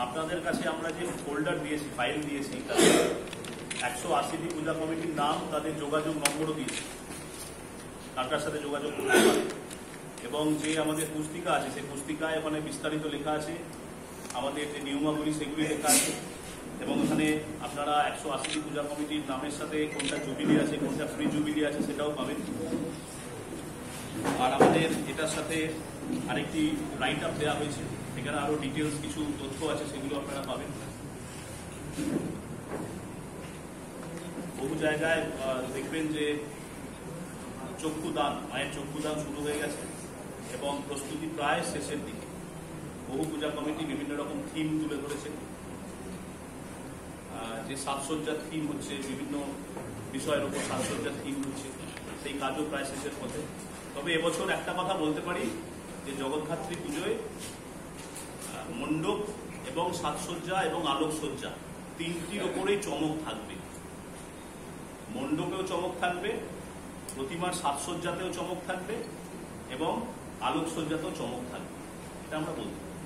আপনাদের কাছে আমরা যে ফোল্ডার দিয়েছি, ফাইল দিয়েছি, তাতে 180টি পূজা কমিটির নাম, তাদের যোগাযোগ নম্বরও দিয়েছি, কার সাথে যোগাযোগ করতে পারে। এবং যে আমাদের পুস্তিকা আছে, সেই পুস্তিকায় ওখানে বিস্তারিত লেখা আছে, আমাদের যে নিয়মাবলী সেগুলি লেখা আছে। এবং ওখানে আপনারা 180টি পূজা কমিটির নামের সাথে কোনটা জুবিলি আছে, কোনটা ফ্রি জুবিলি আছে সেটাও পাবেন। আর আমাদের এটার সাথে আরেকটি রাইট আপ দেওয়া হয়েছে, সেখানে আরো ডিটেলস কিছু তথ্য আছে, সেগুলো আপনারা পাবেন। বহু জায়গায় দেখবেন যে চক্ষুদান, মায়ের চক্ষুদান শুরু হয়ে গেছে এবং প্রস্তুতি প্রায় শেষের দিকে। বহু পূজা কমিটি বিভিন্ন রকম থিম তুলে ধরেছে, যে সাজসজ্জার থিম হচ্ছে, বিভিন্ন বিষয়ের উপর সাজসজ্জার থিম হচ্ছে, সেই কাজও প্রায় শেষের পথে। তবে এবছর একটা কথা বলতে পারি যে জগদ্ধাত্রী পুজোয় মণ্ডপ এবং সাজসজ্জা এবং আলোকসজ্জা তিনটির ওপরেই চমক থাকবে। মণ্ডপেও চমক থাকবে, প্রতিমার সাজসজ্জাতেও চমক থাকবে এবং আলোকসজ্জাতেও চমক থাকবে, এটা আমরা বলতে পারি।